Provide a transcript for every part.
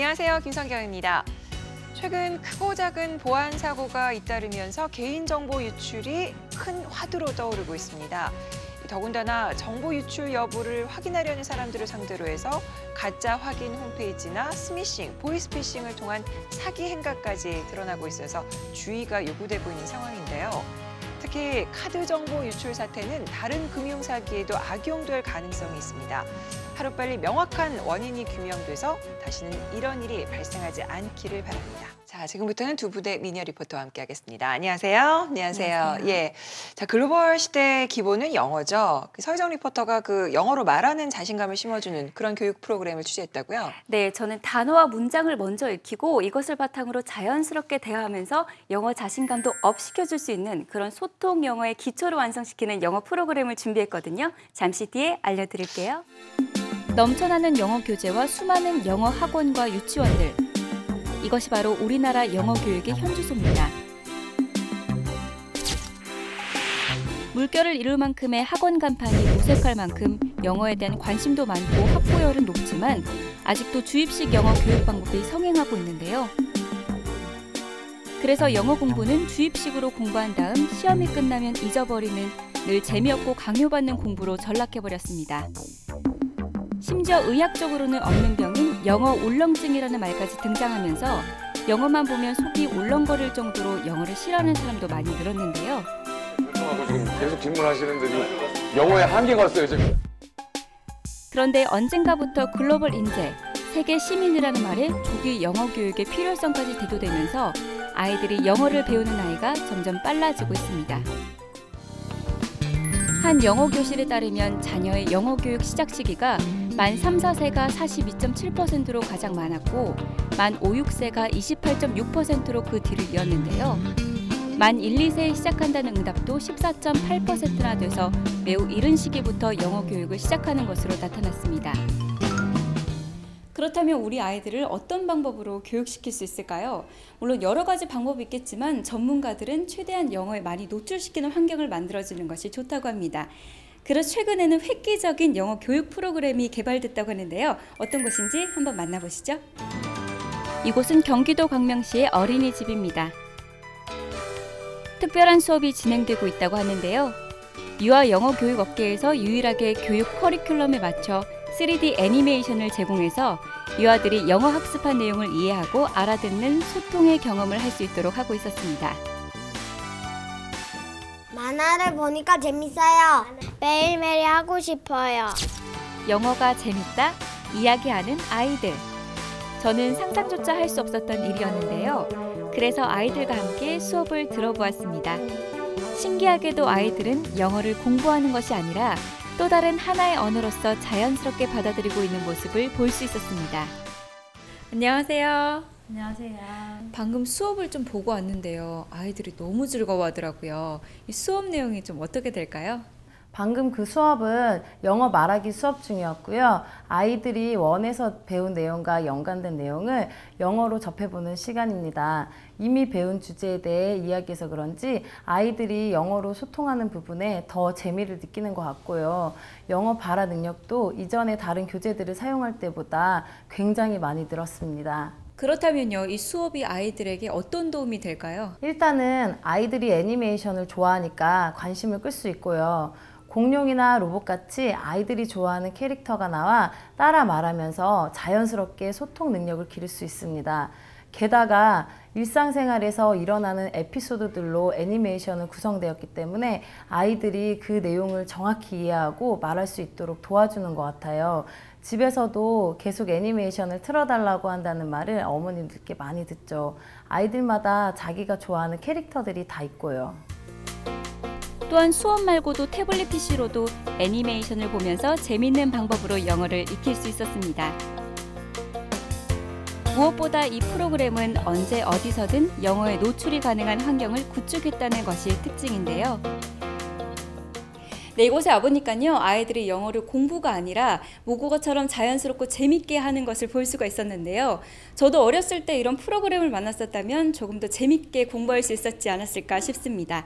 안녕하세요. 김성경입니다. 최근 크고 작은 보안 사고가 잇따르면서 개인정보 유출이 큰 화두로 떠오르고 있습니다. 더군다나 정보 유출 여부를 확인하려는 사람들을 상대로 해서 가짜 확인 홈페이지나 스미싱, 보이스피싱을 통한 사기 행각까지 드러나고 있어서 주의가 요구되고 있는 상황인데요. 특히 카드 정보 유출 사태는 다른 금융 사기에도 악용될 가능성이 있습니다. 하루빨리 명확한 원인이 규명돼서 다시는 이런 일이 발생하지 않기를 바랍니다. 자, 지금부터는 두 분의 미니어 리포터와 함께하겠습니다. 안녕하세요. 안녕하세요. 예, 자, 글로벌 시대의 기본은 영어죠. 서희정 리포터가 그 영어로 말하는 자신감을 심어주는 그런 교육 프로그램을 취재했다고요? 네, 저는 단어와 문장을 먼저 익히고 이것을 바탕으로 자연스럽게 대화하면서 영어 자신감도 업 시켜줄 수 있는 그런 소통 영어의 기초를 완성시키는 영어 프로그램을 준비했거든요. 잠시 뒤에 알려드릴게요. 넘쳐나는 영어 교재와 수많은 영어 학원과 유치원들. 이것이 바로 우리나라 영어 교육의 현주소입니다. 물결을 이룰 만큼의 학원 간판이 무색할 만큼 영어에 대한 관심도 많고 확보율은 높지만 아직도 주입식 영어 교육 방법이 성행하고 있는데요. 그래서 영어 공부는 주입식으로 공부한 다음 시험이 끝나면 잊어버리는 늘 재미없고 강요받는 공부로 전락해버렸습니다. 심지어 의학적으로는 없는 병인 영어 울렁증이라는 말까지 등장하면서 영어만 보면 속이 울렁거릴 정도로 영어를 싫어하는 사람도 많이 늘었는데요. 지금 계속 질문하시는데 영어에 한계가 왔어요 지금. 그런데 언젠가부터 글로벌 인재, 세계 시민이라는 말에 조기 영어 교육의 필요성까지 대두되면서 아이들이 영어를 배우는 나이가 점점 빨라지고 있습니다. 한 영어 교실에 따르면 자녀의 영어 교육 시작 시기가 만 3, 4세가 42.7%로 가장 많았고 만 5, 6세가 28.6%로 그 뒤를 이었는데요. 만 1, 2세에 시작한다는 응답도 14.8%나 돼서 매우 이른 시기부터 영어 교육을 시작하는 것으로 나타났습니다. 그렇다면 우리 아이들을 어떤 방법으로 교육시킬 수 있을까요? 물론 여러 가지 방법이 있겠지만 전문가들은 최대한 영어에 많이 노출시키는 환경을 만들어주는 것이 좋다고 합니다. 그래서 최근에는 획기적인 영어 교육 프로그램이 개발됐다고 하는데요. 어떤 곳인지 한번 만나보시죠. 이곳은 경기도 광명시의 어린이집입니다. 특별한 수업이 진행되고 있다고 하는데요. 유아 영어 교육 업계에서 유일하게 교육 커리큘럼에 맞춰 3D 애니메이션을 제공해서 유아들이 영어 학습한 내용을 이해하고 알아듣는 소통의 경험을 할 수 있도록 하고 있었습니다. 만화를 보니까 재밌어요. 매일매일 하고 싶어요. 영어가 재밌다, 이야기하는 아이들. 저는 상상조차 할 수 없었던 일이었는데요. 그래서 아이들과 함께 수업을 들어보았습니다. 신기하게도 아이들은 영어를 공부하는 것이 아니라 또 다른 하나의 언어로서 자연스럽게 받아들이고 있는 모습을 볼 수 있었습니다. 안녕하세요. 안녕하세요. 방금 수업을 좀 보고 왔는데요. 아이들이 너무 즐거워하더라고요. 이 수업 내용이 좀 어떻게 될까요? 방금 그 수업은 영어 말하기 수업 중이었고요. 아이들이 원에서 배운 내용과 연관된 내용을 영어로 접해보는 시간입니다. 이미 배운 주제에 대해 이야기해서 그런지 아이들이 영어로 소통하는 부분에 더 재미를 느끼는 것 같고요. 영어 발화 능력도 이전에 다른 교재들을 사용할 때보다 굉장히 많이 늘었습니다. 그렇다면요, 이 수업이 아이들에게 어떤 도움이 될까요? 일단은 아이들이 애니메이션을 좋아하니까 관심을 끌 수 있고요. 공룡이나 로봇같이 아이들이 좋아하는 캐릭터가 나와 따라 말하면서 자연스럽게 소통 능력을 기를 수 있습니다. 게다가 일상생활에서 일어나는 에피소드들로 애니메이션은 구성되었기 때문에 아이들이 그 내용을 정확히 이해하고 말할 수 있도록 도와주는 것 같아요. 집에서도 계속 애니메이션을 틀어달라고 한다는 말을 어머님들께 많이 듣죠. 아이들마다 자기가 좋아하는 캐릭터들이 다 있고요. 또한 수업 말고도 태블릿 PC로도 애니메이션을 보면서 재밌는 방법으로 영어를 익힐 수 있었습니다. 무엇보다 이 프로그램은 언제 어디서든 영어에 노출이 가능한 환경을 구축했다는 것이 특징인데요. 네, 이곳에 와보니까요, 아이들이 영어를 공부가 아니라 모국어처럼 자연스럽고 재밌게 하는 것을 볼 수가 있었는데요. 저도 어렸을 때 이런 프로그램을 만났었다면 조금 더 재밌게 공부할 수 있었지 않았을까 싶습니다.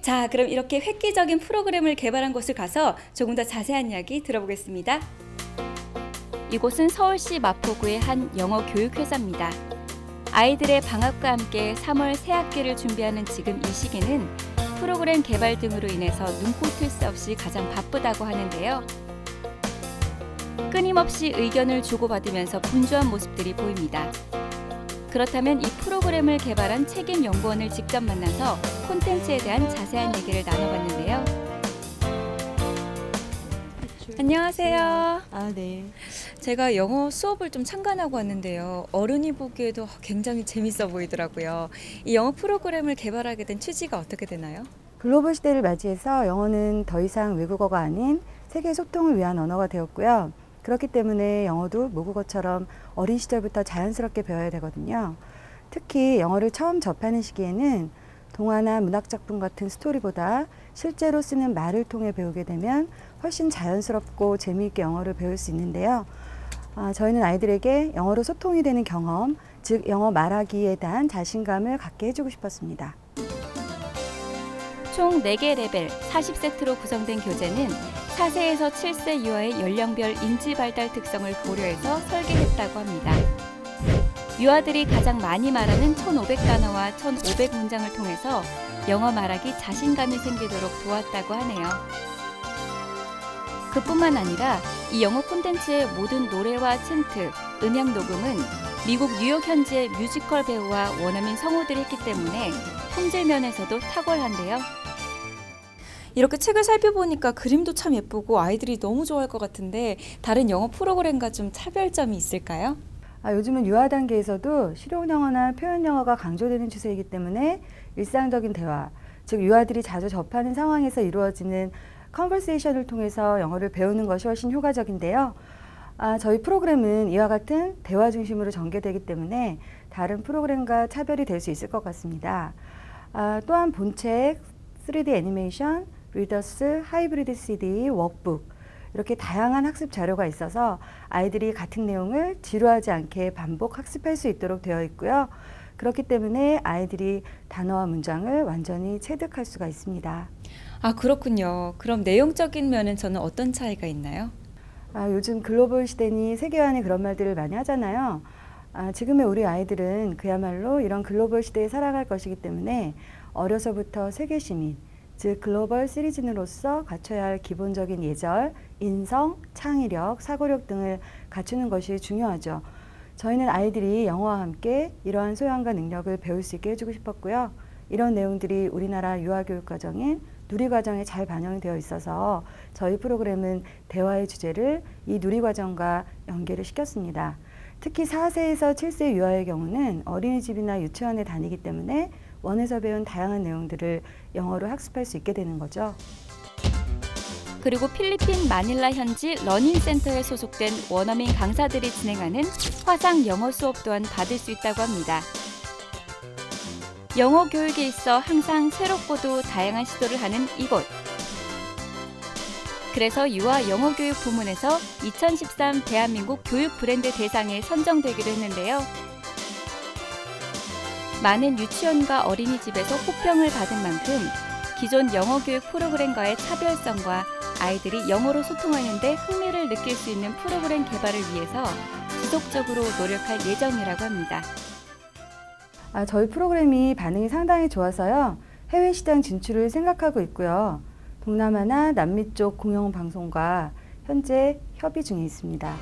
자, 그럼 이렇게 획기적인 프로그램을 개발한 곳을 가서 조금 더 자세한 이야기 들어보겠습니다. 이곳은 서울시 마포구의 한 영어 교육회사입니다. 아이들의 방학과 함께 3월 새 학기를 준비하는 지금 이 시기는 프로그램 개발 등으로 인해서 눈코 뜰 새 없이 가장 바쁘다고 하는데요. 끊임없이 의견을 주고받으면서 분주한 모습들이 보입니다. 그렇다면 이 프로그램을 개발한 책임 연구원을 직접 만나서 콘텐츠에 대한 자세한 얘기를 나눠봤는데요. 안녕하세요. 네. 제가 영어 수업을 좀 참관하고 왔는데요. 어른이 보기에도 굉장히 재밌어 보이더라고요. 이 영어 프로그램을 개발하게 된 취지가 어떻게 되나요? 글로벌 시대를 맞이해서 영어는 더 이상 외국어가 아닌 세계 소통을 위한 언어가 되었고요. 그렇기 때문에 영어도 모국어처럼 어린 시절부터 자연스럽게 배워야 되거든요. 특히 영어를 처음 접하는 시기에는 동화나 문학작품 같은 스토리보다 실제로 쓰는 말을 통해 배우게 되면 훨씬 자연스럽고 재미있게 영어를 배울 수 있는데요. 저희는 아이들에게 영어로 소통이 되는 경험, 즉 영어 말하기에 대한 자신감을 갖게 해주고 싶었습니다. 총 4개 레벨 40세트로 구성된 교재는 4세에서 7세 유아의 연령별 인지 발달 특성을 고려해서 설계했다고 합니다. 유아들이 가장 많이 말하는 1,500단어와 1,500문장을 통해서 영어 말하기 자신감이 생기도록 도왔다고 하네요. 그뿐만 아니라 이 영어 콘텐츠의 모든 노래와 챈트, 음향 녹음은 미국 뉴욕 현지의 뮤지컬 배우와 원어민 성우들이 했기 때문에 품질 면에서도 탁월한데요. 이렇게 책을 살펴보니까 그림도 참 예쁘고 아이들이 너무 좋아할 것 같은데 다른 영어 프로그램과 좀 차별점이 있을까요? 요즘은 유아 단계에서도 실용 영어나 표현 영어가 강조되는 추세이기 때문에 일상적인 대화, 즉 유아들이 자주 접하는 상황에서 이루어지는 컨버세이션을 통해서 영어를 배우는 것이 훨씬 효과적인데요. 저희 프로그램은 이와 같은 대화 중심으로 전개되기 때문에 다른 프로그램과 차별이 될 수 있을 것 같습니다. 또한 본책, 3D 애니메이션, 리더스, 하이브리드 CD, 워크북 이렇게 다양한 학습 자료가 있어서 아이들이 같은 내용을 지루하지 않게 반복 학습할 수 있도록 되어 있고요. 그렇기 때문에 아이들이 단어와 문장을 완전히 체득할 수가 있습니다. 그렇군요. 그럼 내용적인 면은 저는 어떤 차이가 있나요? 요즘 글로벌 시대니 세계화니 그런 말들을 많이 하잖아요. 지금의 우리 아이들은 그야말로 이런 글로벌 시대에 살아갈 것이기 때문에 어려서부터 세계 시민, 즉 글로벌 시리즌으로서 갖춰야 할 기본적인 예절, 인성, 창의력, 사고력 등을 갖추는 것이 중요하죠. 저희는 아이들이 영어와 함께 이러한 소양과 능력을 배울 수 있게 해주고 싶었고요. 이런 내용들이 우리나라 유아교육과정인 누리과정에 잘 반영이 되어 있어서 저희 프로그램은 대화의 주제를 이 누리과정과 연계를 시켰습니다. 특히 4세에서 7세 유아의 경우는 어린이집이나 유치원에 다니기 때문에 원에서 배운 다양한 내용들을 영어로 학습할 수 있게 되는 거죠. 그리고 필리핀 마닐라 현지 러닝센터에 소속된 원어민 강사들이 진행하는 화상 영어 수업 또한 받을 수 있다고 합니다. 영어 교육에 있어 항상 새롭고도 다양한 시도를 하는 이곳. 그래서 유아 영어 교육 부문에서 2013 대한민국 교육 브랜드 대상에 선정되기도 했는데요. 많은 유치원과 어린이집에서 호평을 받은 만큼 기존 영어 교육 프로그램과의 차별성과 아이들이 영어로 소통하는 데 흥미를 느낄 수 있는 프로그램 개발을 위해서 지속적으로 노력할 예정이라고 합니다. 저희 프로그램이 반응이 상당히 좋아서요. 해외 시장 진출을 생각하고 있고요. 동남아나 남미 쪽 공영방송과 현재 협의 중에 있습니다.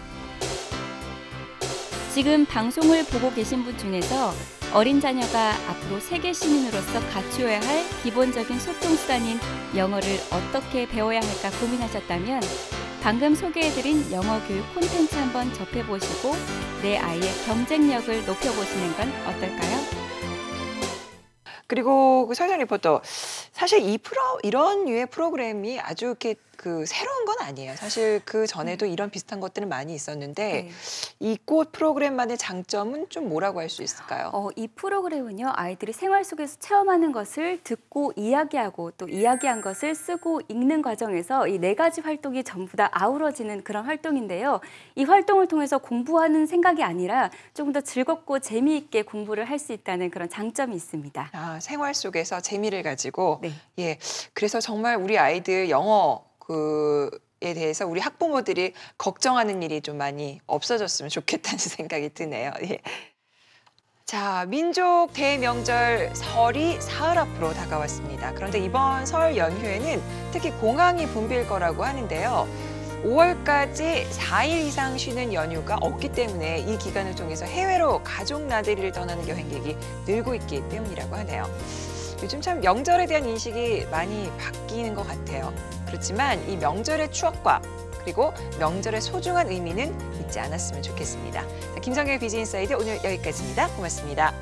지금 방송을 보고 계신 분 중에서 어린 자녀가 앞으로 세계 시민으로서 갖추어야 할 기본적인 소통 수단인 영어를 어떻게 배워야 할까 고민하셨다면 방금 소개해드린 영어 교육 콘텐츠 한번 접해보시고 내 아이의 경쟁력을 높여보시는 건 어떨까요? 그리고 그 서희정 리포터, 사실 이런 류의 프로그램이 아주 이렇게 새로운 건 아니에요. 사실 그 전에도 이런 비슷한 것들은 많이 있었는데 이꽃 프로그램만의 장점은 좀 뭐라고 할 수 있을까요? 이 프로그램은요, 아이들이 생활 속에서 체험하는 것을 듣고 이야기하고 또 이야기한 것을 쓰고 읽는 과정에서 이 4가지 활동이 전부 다 아우러지는 그런 활동인데요. 이 활동을 통해서 공부하는 생각이 아니라 조금 더 즐겁고 재미있게 공부를 할 수 있다는 그런 장점이 있습니다. 생활 속에서 재미를 가지고 네. 그래서 정말 우리 아이들 영어 대해서 우리 학부모들이 걱정하는 일이 좀 많이 없어졌으면 좋겠다는 생각이 드네요. 예. 자, 민족 대명절 설이 사흘 앞으로 다가왔습니다. 그런데 이번 설 연휴에는 특히 공항이 붐빌 거라고 하는데요. 5월까지 4일 이상 쉬는 연휴가 없기 때문에 이 기간을 통해서 해외로 가족 나들이를 떠나는 여행객이 늘고 있기 때문이라고 하네요. 요즘 참 명절에 대한 인식이 많이 바뀌는 것 같아요. 그렇지만 이 명절의 추억과 그리고 명절의 소중한 의미는 잊지 않았으면 좋겠습니다. 김성경의 비즈인사이드 오늘 여기까지입니다. 고맙습니다.